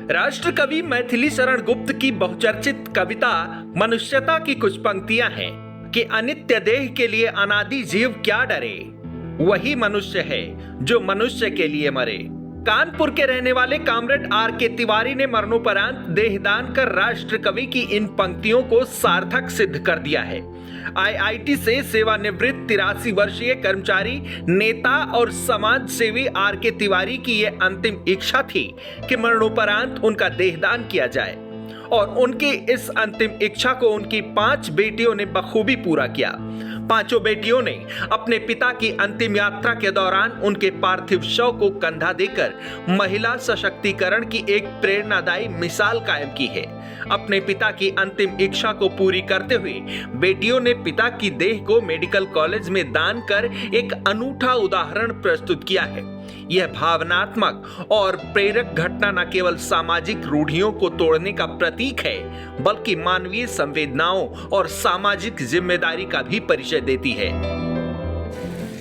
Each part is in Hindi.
राष्ट्र कवि मैथिली शरण गुप्त की बहुचर्चित कविता मनुष्यता की कुछ पंक्तियां हैं कि अनित्य देह के लिए अनादि जीव क्या डरे, वही मनुष्य है जो मनुष्य के लिए मरे। कानपुर के रहने वाले कॉमरेड R.K. तिवारी ने मरणोपरांत देहदान कर राष्ट्र कवि की इन पंक्तियों को सार्थक सिद्ध कर दिया है। IIT से सेवानिवृत्त 83 वर्षीय कर्मचारी, नेता और समाज सेवी R.K. तिवारी की यह अंतिम इच्छा थी कि मरणोपरांत उनका देहदान किया जाए और उनकी इस अंतिम इच्छा को उनकी 5 बेटियों ने बखूबी पूरा किया। 5 बेटियों ने अपने पिता की अंतिम यात्रा के दौरान उनके पार्थिव शव को कंधा देकर महिला सशक्तिकरण की एक प्रेरणादायी मिसाल कायम की है। अपने पिता की अंतिम इच्छा को पूरी करते हुए बेटियों ने पिता की देह को मेडिकल कॉलेज में दान कर एक अनूठा उदाहरण प्रस्तुत किया है। यह भावनात्मक और प्रेरक घटना न केवल सामाजिक रूढ़ियों को तोड़ने का प्रतीक है, बल्कि मानवीय संवेदनाओं और सामाजिक जिम्मेदारी का भी परिचय देती है।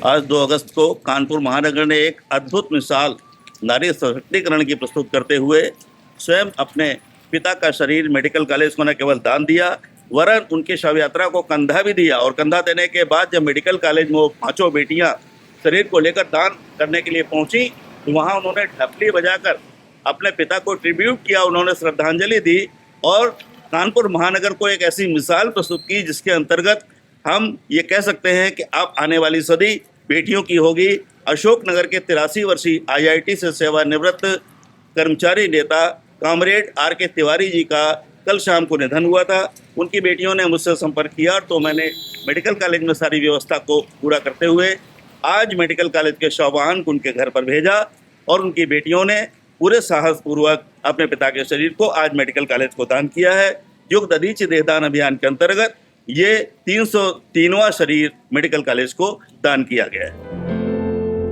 आज 2 अगस्त को कानपुर महानगर ने एक अद्भुत मिसाल नारी सशक्तिकरण की प्रस्तुत करते हुए स्वयं अपने पिता का शरीर मेडिकल कॉलेज को न केवल दान दिया, वरन उनकी शव यात्रा को कंधा भी दिया। और कंधा देने के बाद जब मेडिकल कॉलेज में वो 5 बेटियां शरीर को लेकर दान करने के लिए पहुंची, तो वहां उन्होंने ढपली बजाकर अपने पिता को ट्रिब्यूट किया, उन्होंने श्रद्धांजलि दी और कानपुर महानगर को एक ऐसी मिसाल प्रस्तुत की जिसके अंतर्गत हम ये कह सकते हैं कि अब आने वाली सदी बेटियों की होगी। अशोकनगर के 83 वर्षीय IIT से सेवानिवृत्त कर्मचारी, नेता कॉमरेड R.K. तिवारी जी का कल शाम को निधन हुआ था। उनकी बेटियों ने मुझसे संपर्क किया तो मैंने मेडिकल कॉलेज में सारी व्यवस्था को पूरा करते हुए आज मेडिकल कॉलेज के शववाहन को उनके घर पर भेजा और उनकी बेटियों ने पूरे साहस पूर्वक अपने पिता के शरीर को आज मेडिकल कॉलेज को दान किया है। युग दधीचि देहदान अभियान के अंतर्गत ये 303वां शरीर मेडिकल कॉलेज को दान किया गया है।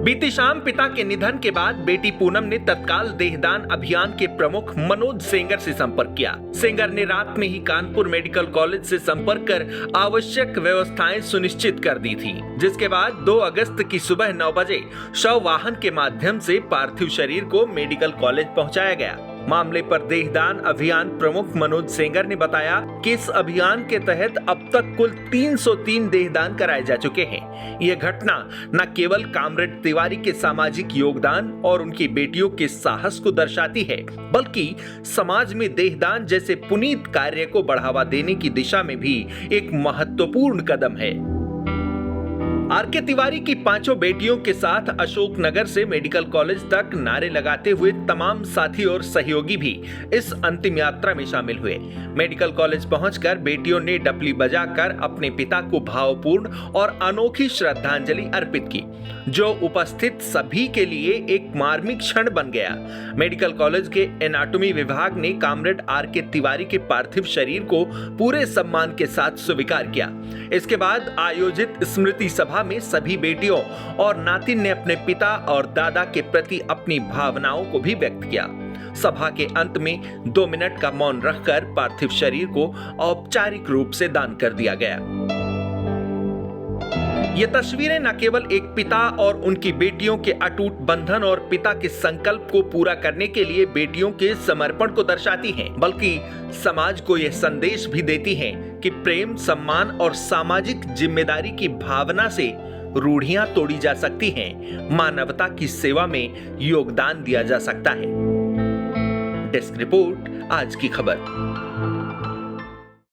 बीती शाम पिता के निधन के बाद बेटी पूनम ने तत्काल देहदान अभियान के प्रमुख मनोज सेंगर से संपर्क किया। सेंगर ने रात में ही कानपुर मेडिकल कॉलेज से संपर्क कर आवश्यक व्यवस्थाएं सुनिश्चित कर दी थी, जिसके बाद 2 अगस्त की सुबह 9 बजे शव वाहन के माध्यम से पार्थिव शरीर को मेडिकल कॉलेज पहुंचाया गया। मामले पर देहदान अभियान प्रमुख मनोज सेंगर ने बताया कि इस अभियान के तहत अब तक कुल 303 देहदान कराए जा चुके हैं। यह घटना न केवल कॉमरेड तिवारी के सामाजिक योगदान और उनकी बेटियों के साहस को दर्शाती है, बल्कि समाज में देहदान जैसे पुनीत कार्य को बढ़ावा देने की दिशा में भी एक महत्वपूर्ण कदम है। R.K. तिवारी की 5 बेटियों के साथ अशोकनगर से मेडिकल कॉलेज तक नारे लगाते हुए तमाम साथी और सहयोगी भी इस अंतिम यात्रा में शामिल हुए। मेडिकल कॉलेज पहुंचकर बेटियों ने डपली बजाकर अपने पिता को भावपूर्ण और अनोखी श्रद्धांजलि अर्पित की, जो उपस्थित सभी के लिए एक मार्मिक क्षण बन गया। मेडिकल कॉलेज के एनाटॉमी विभाग ने कॉमरेड R.K. तिवारी के पार्थिव शरीर को पूरे सम्मान के साथ स्वीकार किया। इसके बाद आयोजित स्मृति सभा में सभी बेटियों और नातिन ने अपने पिता और दादा के प्रति अपनी भावनाओं को भी व्यक्त किया। सभा के अंत में 2 मिनट का मौन रखकर पार्थिव शरीर को औपचारिक रूप से दान कर दिया गया। ये तस्वीरें न केवल एक पिता और उनकी बेटियों के अटूट बंधन और पिता के संकल्प को पूरा करने के लिए बेटियों के समर्पण को दर्शाती हैं, बल्कि समाज को यह संदेश भी देती हैं कि प्रेम, सम्मान और सामाजिक जिम्मेदारी की भावना से रूढ़ियां तोड़ी जा सकती हैं, मानवता की सेवा में योगदान दिया जा सकता है। डेस्क रिपोर्ट, आज की खबर।